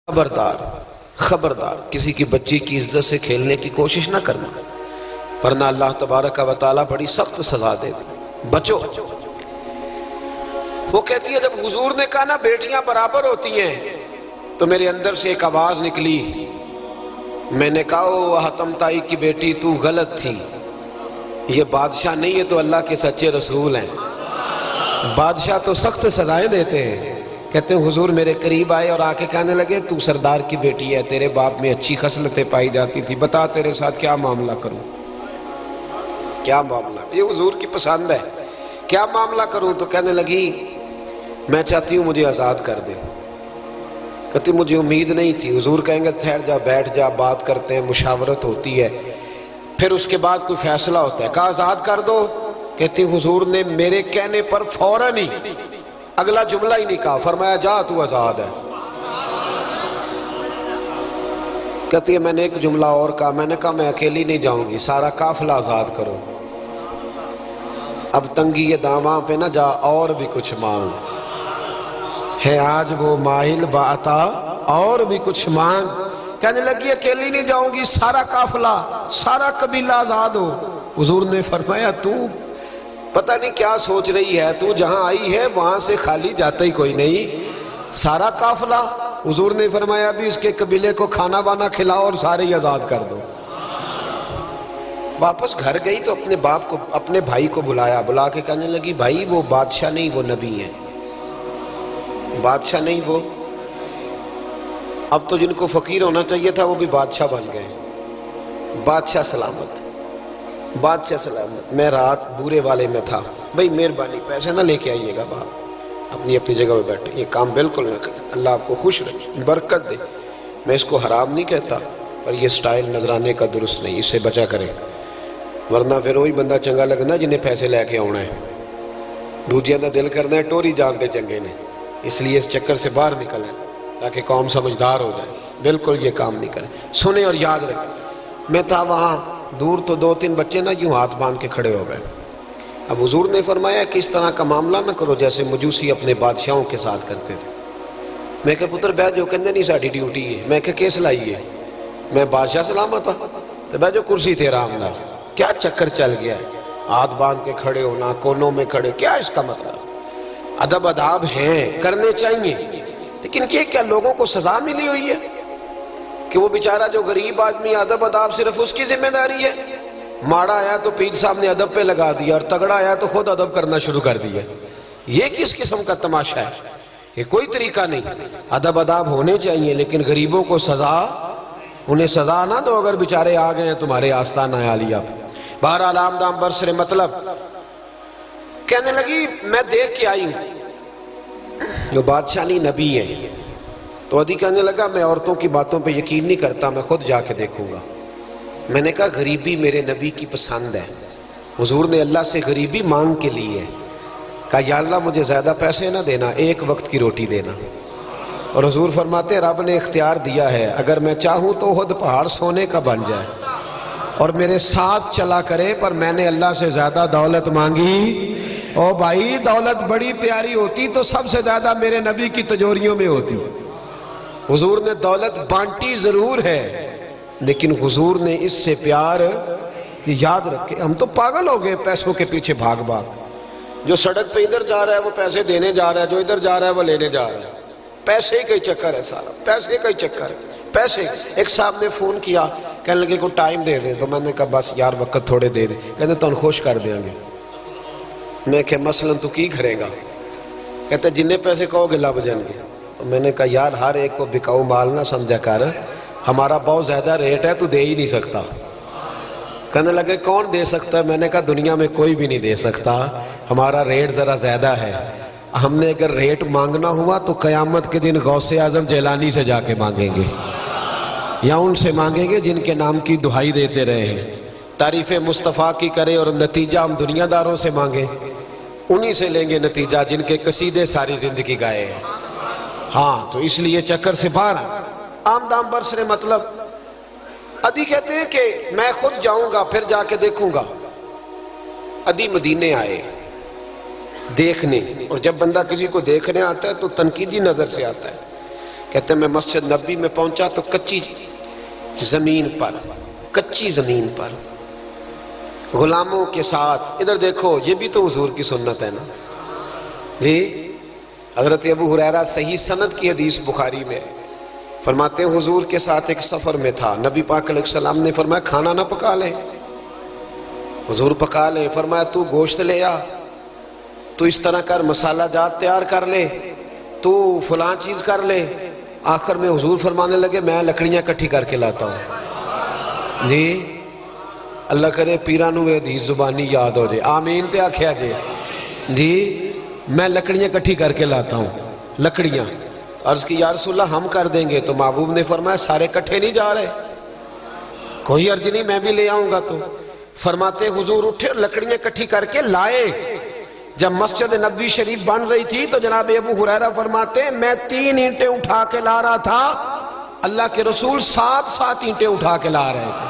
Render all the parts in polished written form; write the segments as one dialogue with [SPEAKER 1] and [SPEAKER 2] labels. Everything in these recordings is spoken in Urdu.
[SPEAKER 1] خبردار خبردار کسی کی بچی کی عزت سے کھیلنے کی کوشش نہ کرنا، ورنہ اللہ تبارک و تعالیٰ بڑی سخت سزا دے دے، بچو۔ وہ کہتی ہے جب حضور نے کہا نا بیٹیاں برابر ہوتی ہیں تو میرے اندر سے ایک آواز نکلی، میں نے کہا او حاتم تائی کی بیٹی تو غلط تھی، یہ بادشاہ نہیں ہے تو اللہ کے سچے رسول ہیں، بادشاہ تو سخت سزائیں دیتے ہیں۔ کہتے ہیں حضور میرے قریب آئے اور آ کے کہنے لگے تو سردار کی بیٹی ہے، تیرے باپ میں اچھی خصلتیں پائی جاتی تھی، بتا تیرے ساتھ کیا معاملہ کروں، کیا معاملہ، یہ حضور کی پسند ہے، کیا معاملہ کروں؟ تو کہنے لگی میں چاہتی ہوں مجھے آزاد کر دے۔ کہتی مجھے امید نہیں تھی، حضور کہیں گے ٹھہر جا بیٹھ جا بات کرتے ہیں، مشاورت ہوتی ہے، پھر اس کے بعد کوئی فیصلہ ہوتا ہے۔ کہا آزاد کر دو۔ کہتی حضور نے میرے کہنے پر فوراً ہی اگلا جملہ ہی نہیں کہا، فرمایا جا تو آزاد ہے۔ کہتی ہے میں نے ایک جملہ اور کہا، میں نے کہا میں اکیلی نہیں جاؤں گی، سارا قافلہ آزاد کرو۔ اب تنگی یہ داماں پہ نہ جا اور بھی کچھ مانگ، ہے آج وہ ماہل بعطا اور بھی کچھ مانگ۔ کہنے لگی اکیلی نہیں جاؤں گی، سارا قافلہ سارا قبیلہ آزاد ہو۔ حضور نے فرمایا تو پتہ نہیں کیا سوچ رہی ہے، تو جہاں آئی ہے وہاں سے خالی جاتا ہی کوئی نہیں، سارا قافلہ۔ حضور نے فرمایا بھی اس کے قبیلے کو کھانا بانا کھلاؤ اور سارے ہی آزاد کر دو۔ واپس گھر گئی تو اپنے باپ کو اپنے بھائی کو بلایا، بلا کے کہنے لگی بھائی وہ بادشاہ نہیں وہ نبی ہے، بادشاہ نہیں وہ، اب تو جن کو فقیر ہونا چاہیے تھا وہ بھی بادشاہ بن گئے۔ بادشاہ سلامت، بادشاہ سلامت۔ میں رات بورے والے میں تھا، بھائی مہربانی پیسے نہ لے کے آئیے گا باہر، اپنی اپنی جگہ پہ بیٹھے، یہ کام بالکل نہ کریں، اللہ آپ کو خوش رکھے برکت دے۔ میں اس کو حرام نہیں کہتا پر یہ سٹائل نظرانے کا درست نہیں، اس سے بچا کریں، ورنہ پھر وہی بندہ چنگا لگنا جنہیں پیسے لے کے آنا ہے، دوجیاں دا دل کرنا ہے ٹوری جانتے چنگے نے، اس لیے اس چکر سے باہر نکلیں تاکہ قوم سمجھدار ہو جائے، بالکل یہ کام نہیں کریں۔ سنیں اور یاد رکھیں، میں تھا وہاں دور تو دو تین بچے نا یوں ہاتھ باندھ کے کھڑے ہو گئے۔ اب حضور نے فرمایا کہ اس طرح کا معاملہ نہ کرو جیسے مجوسی اپنے بادشاہوں کے ساتھ کرتے تھے۔ میں کہ پتر بیٹھ جو کہندے نہیں ساڈی ڈیوٹی ہے، میں کہ کیس لائی ہے، میں بادشاہ سلامت ہوں تو بیٹھ جو کرسی تیرا آمدہ، کیا چکر چل گیا ہے، ہاتھ باندھ کے کھڑے ہونا، کونوں میں کھڑے، کیا اس کا مطلب؟ ادب آداب ہیں کرنے چاہیے، لیکن کیا لوگوں کو سزا ملی ہوئی ہے کہ وہ بیچارہ جو غریب آدمی ادب آداب صرف اس کی ذمہ داری ہے؟ ماڑا آیا تو پیر صاحب نے ادب پہ لگا دیا اور تگڑا آیا تو خود ادب کرنا شروع کر دیا، یہ کس قسم کا تماشا ہے؟ یہ کوئی طریقہ نہیں، ادب آداب ہونے چاہیے لیکن غریبوں کو سزا، انہیں سزا نہ دو اگر بیچارے آ گئے ہیں تمہارے آستانہ عالیہ پہ۔ بہرحال آمدام برسر مطلب کہنے لگی میں دیکھ کے آئی ہوں جو بادشاہ نہیں نبی ہے، تو عدی کہنے لگا میں عورتوں کی باتوں پہ یقین نہیں کرتا، میں خود جا کے دیکھوں گا۔ میں نے کہا غریبی میرے نبی کی پسند ہے، حضور نے اللہ سے غریبی مانگ کے لی ہے، کہا یا اللہ مجھے زیادہ پیسے نہ دینا، ایک وقت کی روٹی دینا۔ اور حضور فرماتے رب نے اختیار دیا ہے اگر میں چاہوں تو خود پہاڑ سونے کا بن جائے اور میرے ساتھ چلا کرے، پر میں نے اللہ سے زیادہ دولت مانگی۔ او بھائی دولت بڑی پیاری ہوتی تو سب سے زیادہ میرے نبی کی تجوریوں میں ہوتی۔ حضور نے دولت بانٹی ضرور ہے لیکن حضور نے اس سے پیار کہ یاد رکھے، ہم تو پاگل ہو گئے پیسوں کے پیچھے بھاگ بھاگ، جو سڑک پہ ادھر جا رہا ہے وہ پیسے دینے جا رہا ہے، جو ادھر جا رہا ہے وہ لینے جا رہا ہے، پیسے کا ہی چکر ہے سارا، پیسے کا ہی چکر ہے، پیسے۔ ایک صاحب نے فون کیا کہنے لگے کو ٹائم دے دے، تو میں نے کہا بس یار وقت تھوڑے دے دے، کہتے تو خوش کر دیں گے۔ میں کہ مثلا تو کی کرے گا؟ کہتے جننے پیسے کہو گے لب جائیں گے۔ تو میں نے کہا یار ہر ایک کو بکاؤ مال نہ سمجھا کر، ہمارا بہت زیادہ ریٹ ہے تو دے ہی نہیں سکتا۔ کہنے لگے کون دے سکتا ہے؟ میں نے کہا دنیا میں کوئی بھی نہیں دے سکتا، ہمارا ریٹ ذرا زیادہ ہے۔ ہم نے اگر ریٹ مانگنا ہوا تو قیامت کے دن غوث اعظم جیلانی سے جا کے مانگیں گے یا ان سے مانگیں گے جن کے نام کی دہائی دیتے رہے ہیں، تعریف مصطفیٰ کی کرے اور نتیجہ ہم دنیا داروں سے مانگیں، انہی سے لیں گے نتیجہ جن کے قصیدے ساری زندگی گائے ہیں۔ ہاں تو اس لیے چکر سے باہر آمدام برسر مطلب عدی کہتے ہیں کہ میں خود جاؤں گا پھر جا کے دیکھوں گا۔ عدی مدینے آئے دیکھنے، اور جب بندہ کسی کو دیکھنے آتا ہے تو تنقیدی نظر سے آتا ہے، کہتے ہیں میں مسجد نبی میں پہنچا تو کچی زمین پر غلاموں کے ساتھ، ادھر دیکھو یہ بھی تو حضور کی سنت ہے نا جی۔ حضرت ابو ہریرہ صحیح سند کی حدیث بخاری میں فرماتے ہیں حضور کے ساتھ ایک سفر میں تھا، نبی پاک علیہ السلام نے فرمایا کھانا نہ پکا لیں، حضور پکا لیں، فرمایا تو گوشت لے آ، تو اس طرح کر، مسالہ جات تیار کر لے، تو فلاں چیز کر لے۔ آخر میں حضور فرمانے لگے میں لکڑیاں کٹھی کر کے لاتا ہوں جی۔ اللہ کرے پیرانو حدیث زبانی یاد ہو جائے، آمین تے آکھیا جی۔ میں لکڑیاں کٹھی کر کے لاتا ہوں، لکڑیاں۔ عرض کی یا رسول اللہ ہم کر دیں گے، تو محبوب نے فرمایا سارے کٹھے نہیں جا رہے، کوئی عرض نہیں میں بھی لے آؤں گا۔ تو فرماتے حضور اٹھے اور لکڑیاں کٹھی کر کے لائے۔ جب مسجد نبوی شریف بن رہی تھی تو جناب ابو ہریرہ فرماتے ہیں میں 3 اینٹیں اٹھا کے لا رہا تھا، اللہ کے رسول 7 اینٹیں اٹھا کے لا رہے تھے،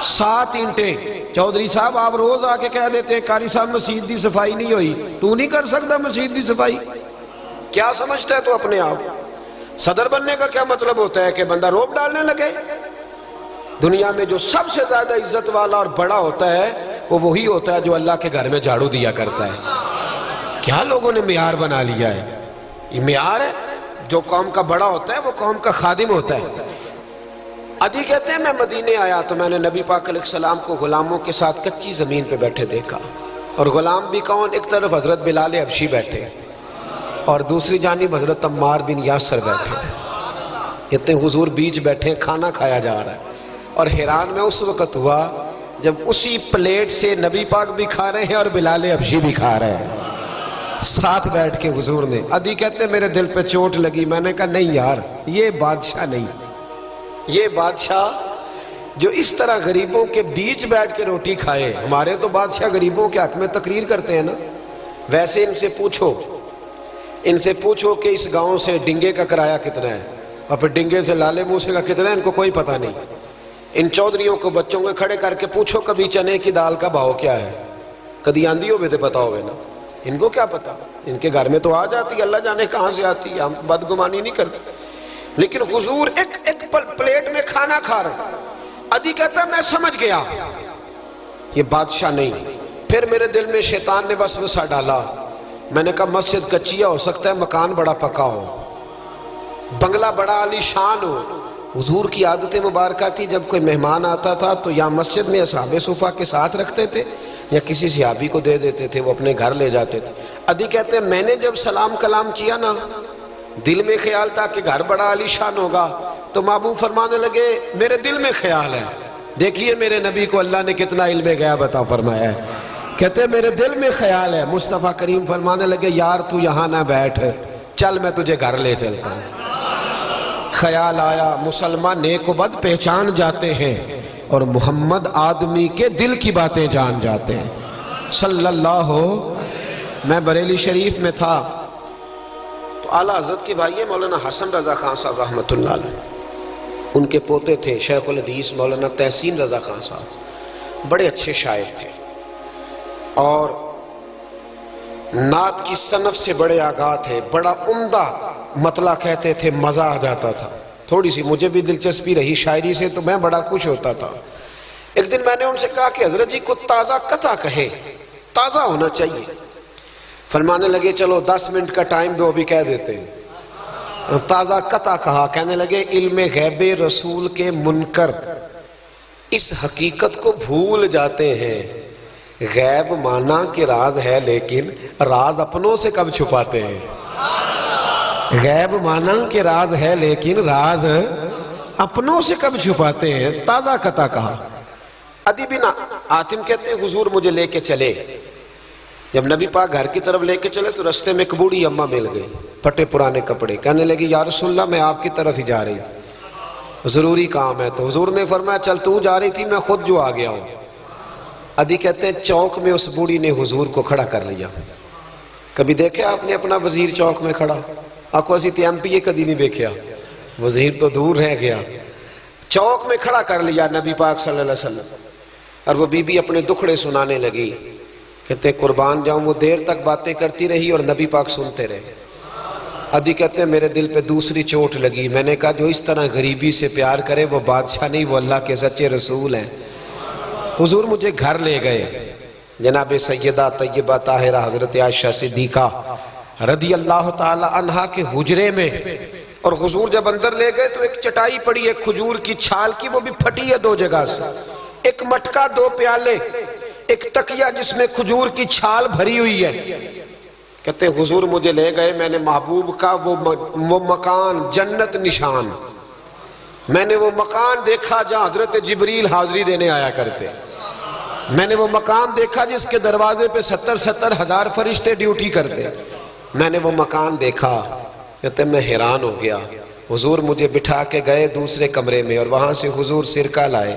[SPEAKER 1] 7 اینٹیں۔ چودھری صاحب آپ روز آ کے کہہ دیتے ہیں قاری صاحب مسجد دی صفائی نہیں ہوئی، تو نہیں کر سکتا مسجد دی صفائی؟ کیا سمجھتا ہے تو اپنے آپ؟ صدر بننے کا کیا مطلب ہوتا ہے کہ بندہ روب ڈالنے لگے؟ دنیا میں جو سب سے زیادہ عزت والا اور بڑا ہوتا ہے وہ وہی ہوتا ہے جو اللہ کے گھر میں جھاڑو دیا کرتا ہے۔ کیا لوگوں نے معیار بنا لیا ہے؟ یہ معیار ہے، جو قوم کا بڑا ہوتا ہے وہ قوم کا خادم ہوتا ہے۔ عدی کہتے ہیں میں مدینے آیا تو میں نے نبی پاک علیہ السلام کو غلاموں کے ساتھ کچی زمین پہ بیٹھے دیکھا، اور غلام بھی کون؟ ایک طرف حضرت بلال حبشی بیٹھے اور دوسری جانب حضرت عمار بن یاسر بیٹھے۔ کہتے ہیں حضور بیچ بیٹھے، کھانا کھایا جا رہا ہے، اور حیران میں اس وقت ہوا جب اسی پلیٹ سے نبی پاک بھی کھا رہے ہیں اور بلال حبشی بھی کھا رہے ہیں ساتھ بیٹھ کے حضور نے۔ عدی کہتے ہیں میرے دل پہ چوٹ لگی، میں نے کہا نہیں یار، یہ بادشاہ نہیں، یہ بادشاہ جو اس طرح غریبوں کے بیچ بیٹھ کے روٹی کھائے۔ ہمارے تو بادشاہ غریبوں کے حق میں تقریر کرتے ہیں نا۔ ویسے ان سے پوچھو کہ اس گاؤں سے ڈنگے کا کرایہ کتنا ہے، اور پھر ڈنگے سے لالے موسے کا کتنا ہے، ان کو کوئی پتہ نہیں۔ ان چودھریوں کو بچوں کو کھڑے کر کے پوچھو کبھی چنے کی دال کا بھاؤ کیا ہے، کدی آندھی ہوئے تو پتا ہوئے نا، ان کو کیا پتا؟ ان کے گھر میں تو آ جاتی، اللہ جانے کہاں سے آتی ہے، ہم بدگمانی نہیں کرتے۔ لیکن حضور ایک پلیٹ میں کھانا کھا رہے۔ عدی کہتا میں سمجھ گیا یہ بادشاہ نہیں۔ پھر میرے دل میں شیطان نے وسوسہ ڈالا، میں نے کہا مسجد کچیا ہو سکتا ہے، مکان بڑا پکا ہو، بنگلہ بڑا عالی شان ہو۔ حضور کی عادت مبارکہ تھی جب کوئی مہمان آتا تھا تو یا مسجد میں اصحاب صفہ کے ساتھ رکھتے تھے یا کسی صحابی کو دے دیتے تھے، وہ اپنے گھر لے جاتے تھے۔ عدی کہتے ہیں میں نے جب سلام کلام کیا نا، دل میں خیال تھا کہ گھر بڑا عالی شان ہوگا، تو محبوب فرمانے لگے میرے دل میں خیال ہے، دیکھیے میرے نبی کو اللہ نے کتنا علم غیب عطا فرمایا ہے۔ کہتے ہیں میرے دل میں خیال ہے، مصطفیٰ کریم فرمانے لگے یار تو یہاں نہ بیٹھ، چل میں تجھے گھر لے چلتا ہوں۔ خیال آیا مسلمان نیک و بد پہچان جاتے ہیں، اور محمد آدمی کے دل کی باتیں جان جاتے ہیں صلی اللہ۔ میں بریلی شریف میں تھا تو اعلیٰ حضرت کے بھائی مولانا حسن رضا خان صاحب رحمۃ اللہ علیہ، ان کے پوتے تھے شیخ الحدیث مولانا تحسین رضا خان صاحب، بڑے اچھے شاعر تھے اور نعت کی صنف سے بڑے آگاہ تھے، بڑا عمدہ مطلع کہتے تھے، مزہ آ جاتا تھا۔ تھوڑی سی مجھے بھی دلچسپی رہی شاعری سے تو میں بڑا خوش ہوتا تھا۔ ایک دن میں نے ان سے کہا کہ حضرت جی کو تازہ قطع کہے، تازہ ہونا چاہیے۔ فرمانے لگے چلو 10 منٹ کا ٹائم دو، ابھی کہہ دیتے ہیں۔ تازہ قطع کہا، کہنے لگے علم غیب رسول کے منکر اس حقیقت کو بھول جاتے ہیں، غیب مانا کہ راز ہے لیکن راز اپنوں سے کب چھپاتے ہیں۔ غیب مانا کہ راز ہے لیکن راز اپنوں سے کب چھپاتے ہیں۔ تازہ قطع کہا۔ عدی بن حاتم کہتے ہیں حضور مجھے لے کے چلے، جب نبی پاک گھر کی طرف لے کے چلے تو رستے میں ایک بوڑھی اماں مل گئی، پھٹے پرانے کپڑے، کہنے لگی یا رسول اللہ میں آپ کی طرف ہی جا رہی تھی، ضروری کام ہے۔ تو حضور نے فرمایا چل تو جا رہی تھی، میں خود جو آ گیا ہوں۔ عدی کہتے ہیں چوک میں اس بوڑھی نے حضور کو کھڑا کر لیا۔ کبھی دیکھے آپ نے اپنا وزیر چوک میں کھڑا؟ آکو اسی تی ایم پی یہ کدی نہیں دیکھیا، وزیر تو دور رہ گیا۔ چوک میں کھڑا کر لیا نبی پاک صلی اللہ علیہ وسلم، اور وہ بی بی اپنے دکھڑے سنانے لگی۔ کہتے قربان جاؤں وہ دیر تک باتیں کرتی رہی اور نبی پاک سنتے رہے۔ ادی کہتے ہیں میرے دل پہ دوسری چوٹ لگی. میں نے کہا جو اس طرح غریبی سے پیار کرے وہ بادشاہ نہیں، وہ اللہ کے سچے رسول ہیں. حضور مجھے گھر لے گئے. جناب سیدہ طیبہ طاہرہ حضرت عائشہ صدیقہ رضی اللہ تعالی عنہا کے حجرے میں، اور حضور جب اندر لے گئے تو ایک چٹائی پڑی ہے کھجور کی چھال کی، وہ بھی پھٹی ہے 2 جگہ سے، ایک مٹکا 2 پیالے، ایک تکیہ جس میں کھجور کی چھال بھری ہوئی ہے. کہتے ہیں حضور مجھے لے گئے، میں نے محبوب کا وہ مکان جنت نشان، میں نے وہ مکان دیکھا جہاں حضرت جبریل حاضری دینے آیا کرتے. میں نے وہ مکان دیکھا جس کے دروازے پہ 70 ہزار فرشتے ڈیوٹی کرتے. میں نے وہ مکان دیکھا. کہتے میں حیران ہو گیا. حضور مجھے بٹھا کے گئے دوسرے کمرے میں، اور وہاں سے حضور سرکہ لائے،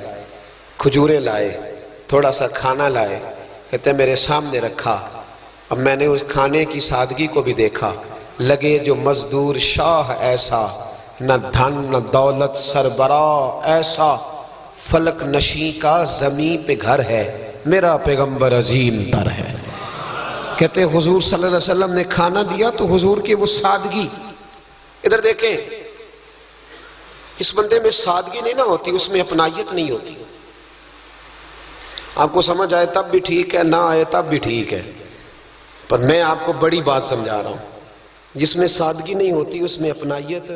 [SPEAKER 1] کھجوریں لائے، تھوڑا سا کھانا لائے. کہتے میرے سامنے رکھا. اب میں نے اس کھانے کی سادگی کو بھی دیکھا. لگے جو مزدور شاہ ایسا، نہ دھن نہ دولت سربراہ ایسا، فلک نشیں کا زمین پہ گھر ہے، میرا پیغمبر عظیم تر ہے. کہتے حضور صلی اللہ علیہ وسلم نے کھانا دیا تو حضور کی وہ سادگی. ادھر دیکھیں، اس بندے میں سادگی نہیں نہ ہوتی، اس میں اپنائیت نہیں ہوتی. آپ کو سمجھ آئے تب بھی ٹھیک ہے، نہ آئے تب بھی ٹھیک ہے، پر میں آپ کو بڑی بات سمجھا رہا ہوں. جس میں سادگی نہیں ہوتی اس میں اپنائیت